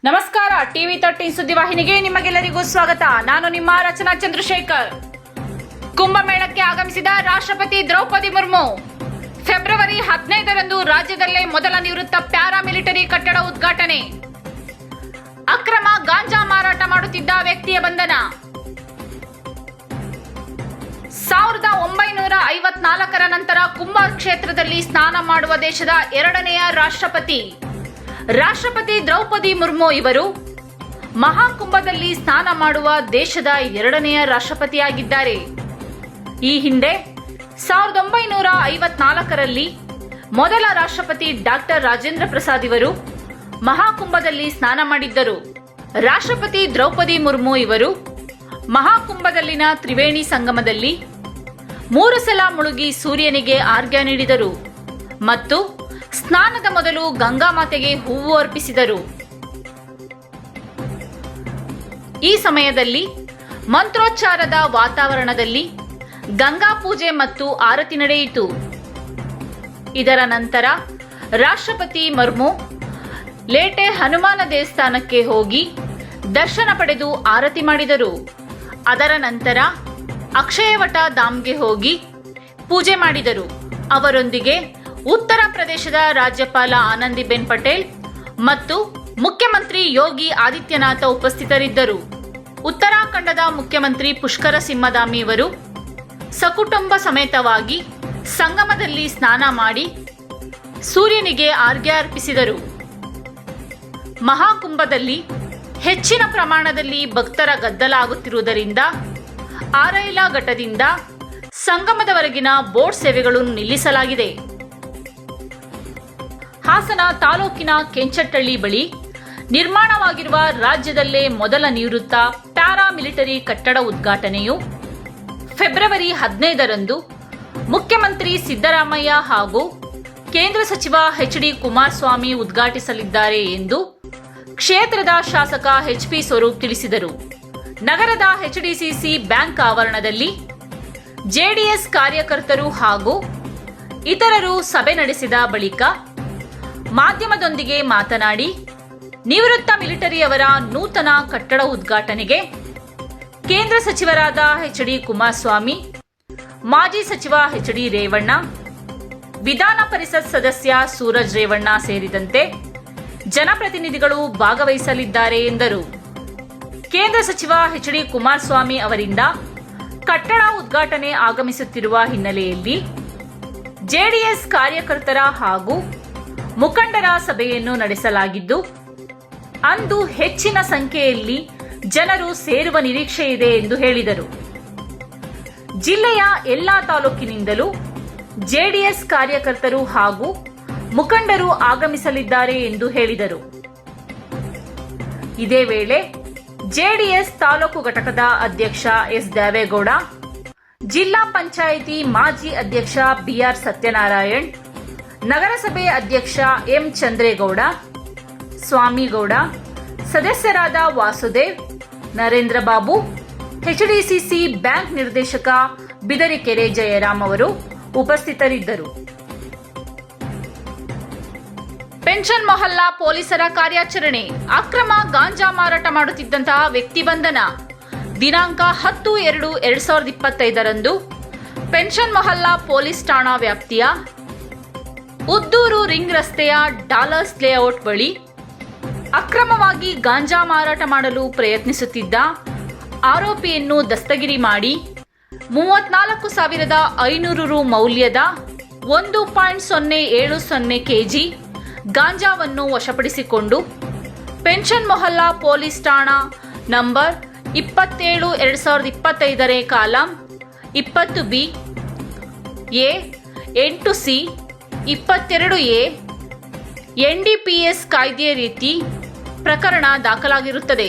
ನಮಸ್ಕಾರ. ಟಿವಿ 13 ಸುದ್ದಿವಾಹಿನಿಗೆ ನಿಮಗೆಲ್ಲರಿಗೂ ಸ್ವಾಗತ. ನಾನು ನಿಮ್ಮ ರಚನಾ ಚಂದ್ರಶೇಖರ್. ಕುಂಭಮೇಳಕ್ಕೆ ಆಗಮಿಸಿದ ರಾಷ್ಟ್ರಪತಿ ದ್ರೌಪದಿ ಮುರ್ಮು. ಫೆಬ್ರವರಿ 15ರಂದು ರಾಜ್ಯದಲ್ಲೇ ಮೊದಲ ನಿವೃತ್ತ ಪ್ಯಾರಾಮಿಲಿಟರಿ ಕಟ್ಟಡ ಉದ್ಘಾಟನೆ. ಅಕ್ರಮ ಗಾಂಜಾ ಮಾರಾಟ ಮಾಡುತ್ತಿದ್ದ ವ್ಯಕ್ತಿಯ ಬಂಧನ. 1954ರ ನಂತರ ಕುಂಭ ಕ್ಷೇತ್ರದಲ್ಲಿ ಸ್ನಾನ ಮಾಡುವ ದೇಶದ ಎರಡನೆಯ ರಾಷ್ಟ್ರಪತಿ ದ್ರೌಪದಿ ಮುರ್ಮು ಇವರು ಮಹಾಕುಂಭದಲ್ಲಿ ಸ್ನಾನ ಮಾಡುವ ದೇಶದ ಎರಡನೆಯ ರಾಷ್ಟ್ರಪತಿಯಾಗಿದ್ದಾರೆ. ಈ ಹಿಂದೆ 1954ರಲ್ಲಿ ಮೊದಲ ರಾಷ್ಟ್ರಪತಿ ಡಾಕ್ಟರ್ ರಾಜೇಂದ್ರ ಪ್ರಸಾದ್ ಇವರು ಮಹಾಕುಂಭದಲ್ಲಿ ಸ್ನಾನ ಮಾಡಿದ್ದರು. ರಾಷ್ಟ್ರಪತಿ ದ್ರೌಪದಿ ಮುರ್ಮು ಇವರು ಮಹಾಕುಂಭದಲ್ಲಿನ ತ್ರಿವೇಣಿ ಸಂಗಮದಲ್ಲಿ 3 ಸಲ ಮುಳುಗಿ ಸೂರ್ಯನಿಗೆ ಆರ್ಘ್ಯ ನೀಡಿದರು ಮತ್ತು ಸ್ನಾನದ ಮೊದಲು ಗಂಗಾ ಮಾತೆಗೆ ಹೂವು ಅರ್ಪಿಸಿದರು. ಈ ಸಮಯದಲ್ಲಿ ಮಂತ್ರೋಚ್ಚಾರದ ವಾತಾವರಣದಲ್ಲಿ ಗಂಗಾ ಪೂಜೆ ಮತ್ತು ಆರತಿ ನಡೆಯಿತು. ಇದರ ನಂತರ ರಾಷ್ಟ್ರಪತಿ ಮುರ್ಮು ಲೇಟೆ ಹನುಮಾನ ದೇವಸ್ಥಾನಕ್ಕೆ ಹೋಗಿ ದರ್ಶನ ಪಡೆದು ಆರತಿ ಮಾಡಿದರು. ಅದರ ನಂತರ ಅಕ್ಷಯವಟ ಧಾಮ್ಗೆ ಹೋಗಿ ಪೂಜೆ ಮಾಡಿದರು. ಅವರೊಂದಿಗೆ ಉತ್ತರ ಪ್ರದೇಶದ ರಾಜ್ಯಪಾಲ ಆನಂದಿಬೆನ್ ಪಟೇಲ್ ಮತ್ತು ಮುಖ್ಯಮಂತ್ರಿ ಯೋಗಿ ಆದಿತ್ಯನಾಥ ಉಪಸ್ಥಿತರಿದ್ದರು. ಉತ್ತರಾಖಂಡದ ಮುಖ್ಯಮಂತ್ರಿ ಪುಷ್ಕರ ಸಿಂಹಧಾಮಿ ಇವರು ಸಕುಟುಂಬ ಸಮೇತವಾಗಿ ಸಂಗಮದಲ್ಲಿ ಸ್ನಾನ ಮಾಡಿ ಸೂರ್ಯನಿಗೆ ಆರ್ಘ್ಯ ಅರ್ಪಿಸಿದರು. ಮಹಾಕುಂಭದಲ್ಲಿ ಹೆಚ್ಚಿನ ಪ್ರಮಾಣದಲ್ಲಿ ಭಕ್ತರ ಗದ್ದಲ ಆಗುತ್ತಿರುವುದರಿಂದ ಆರೈಲ ಘಟ್ಟದಿಂದ ಸಂಗಮದವರೆಗಿನ ಬೋಟ್ ಸೇವೆಗಳನ್ನು ನಿಲ್ಲಿಸಲಾಗಿದೆ. ಹಾಸನ ತಾಲೂಕಿನ ಕೆಂಚಟ್ಟಳ್ಳಿ ಬಳಿ ನಿರ್ಮಾಣವಾಗಿರುವ ರಾಜ್ಯದಲ್ಲೇ ಮೊದಲ ನಿವೃತ್ತ ಪ್ಯಾರಾಮಿಲಿಟರಿ ಕಟ್ಟಡ ಉದ್ಘಾಟನೆಯು ಫೆಬ್ರವರಿ 15ರಂದು ಮುಖ್ಯಮಂತ್ರಿ ಸಿದ್ದರಾಮಯ್ಯ ಹಾಗೂ ಕೇಂದ್ರ ಸಚಿವ ಎಚ್.ಡಿ. ಕುಮಾರಸ್ವಾಮಿ ಉದ್ಘಾಟಿಸಲಿದ್ದಾರೆ ಎಂದು ಕ್ಷೇತ್ರದ ಶಾಸಕ ಎಚ್.ಪಿ. ಸ್ವರೂಪ್ ತಿಳಿಸಿದರು. ನಗರದ ಎಚ್ಡಿಸಿಸಿ ಬ್ಯಾಂಕ್ ಆವರಣದಲ್ಲಿ ಜೆಡಿಎಸ್ ಕಾರ್ಯಕರ್ತರು ಹಾಗೂ ಇತರರು ಸಭೆ ನಡೆಸಿದ ಬಳಿಕ ಮಾಧ್ಯಮದೊಂದಿಗೆ ಮಾತನಾಡಿ, ನಿವೃತ್ತ ಮಿಲಿಟರಿಯವರ ನೂತನ ಕಟ್ಟಡ ಉದ್ಘಾಟನೆಗೆ ಕೇಂದ್ರ ಸಚಿವರಾದ ಎಚ್.ಡಿ. ಕುಮಾರಸ್ವಾಮಿ, ಮಾಜಿ ಸಚಿವ ಎಚ್.ಡಿ. ರೇವಣ್ಣ, ವಿಧಾನ ಪರಿಷತ್ ಸದಸ್ಯ ಸೂರಜ್ ರೇವಣ್ಣ ಸೇರಿದಂತೆ ಜನಪ್ರತಿನಿಧಿಗಳು ಭಾಗವಹಿಸಲಿದ್ದಾರೆ ಎಂದರು. ಕೇಂದ್ರ ಸಚಿವ ಎಚ್.ಡಿ. ಕುಮಾರಸ್ವಾಮಿ ಅವರಿಂದ ಕಟ್ಟಡ ಉದ್ಘಾಟನೆ ಆಗಮಿಸುತ್ತಿರುವ ಹಿನ್ನೆಲೆಯಲ್ಲಿ ಜೆಡಿಎಸ್ ಕಾರ್ಯಕರ್ತರ ಹಾಗೂ ಮುಖಂಡರ ಸಭೆಯನ್ನು ನಡೆಸಲಾಗಿದ್ದು, ಅಂದು ಹೆಚ್ಚಿನ ಸಂಖ್ಯೆಯಲ್ಲಿ ಜನರು ಸೇರುವ ನಿರೀಕ್ಷೆ ಇದೆ ಎಂದು ಹೇಳಿದರು. ಜಿಲ್ಲೆಯ ಎಲ್ಲಾ ತಾಲೂಕಿನಿಂದಲೂ ಜೆಡಿಎಸ್ ಕಾರ್ಯಕರ್ತರು ಹಾಗೂ ಮುಖಂಡರು ಆಗಮಿಸಲಿದ್ದಾರೆ ಎಂದು ಹೇಳಿದರು. ಇದೇ ವೇಳೆ ಜೆಡಿಎಸ್ ತಾಲೂಕು ಘಟಕದ ಅಧ್ಯಕ್ಷ ಎಸ್ ದೇವೇಗೌಡ, ಜಿಲ್ಲಾ ಪಂಚಾಯಿತಿ ಮಾಜಿ ಅಧ್ಯಕ್ಷ ಬಿಆರ್ ಸತ್ಯನಾರಾಯಣ್, ನಗರಸಭೆ ಅಧ್ಯಕ್ಷ ಎಂ ಚಂದ್ರೇಗೌಡ, ಸ್ವಾಮಿಗೌಡ, ಸದಸ್ಯರಾದ ವಾಸುದೇವ್, ನರೇಂದ್ರ ಬಾಬು, ಎಚ್ಡಿಸಿಸಿ ಬ್ಯಾಂಕ್ ನಿರ್ದೇಶಕ ಬಿದರಿಕೆರೆ ಜಯರಾಮ್ ಅವರು ಉಪಸ್ಥಿತರಿದ್ದರು. ಪೆನ್ಷನ್ ಮೊಹಲ್ಲಾ ಪೊಲೀಸರ ಕಾರ್ಯಾಚರಣೆ. ಅಕ್ರಮ ಗಾಂಜಾ ಮಾರಾಟ ಮಾಡುತ್ತಿದ್ದಂತಹ ವ್ಯಕ್ತಿ ಬಂಧನ. ದಿನಾಂಕ 10/2/2025ರಂದು ಪೆನ್ಷನ್ ಮೊಹಲ್ಲಾ ಪೊಲೀಸ್ ಠಾಣಾ ವ್ಯಾಪ್ತಿಯ ಉದ್ದೂರು ರಿಂಗ್ ರಸ್ತೆಯ ಡಾಲರ್ಸ್ ಲೇಔಟ್ ಬಳಿ ಅಕ್ರಮವಾಗಿ ಗಾಂಜಾ ಮಾರಾಟ ಮಾಡಲು ಪ್ರಯತ್ನಿಸುತ್ತಿದ್ದ ಆರೋಪಿಯನ್ನು ದಸ್ತಗಿರಿ ಮಾಡಿ 34,500 ರು ಮೌಲ್ಯದ 1.070 ಕೆಜಿ ಗಾಂಜಾವನ್ನು ವಶಪಡಿಸಿಕೊಂಡು ಪೆನ್ಷನ್ ಮೊಹಲ್ಲಾ ಪೊಲೀಸ್ ಠಾಣಾ number 27/2025 column 20B A 8C 22A NDPS ಕಾಯ್ದೆಯ ರೀತಿ ಪ್ರಕರಣ ದಾಖಲಾಗಿರುತ್ತದೆ.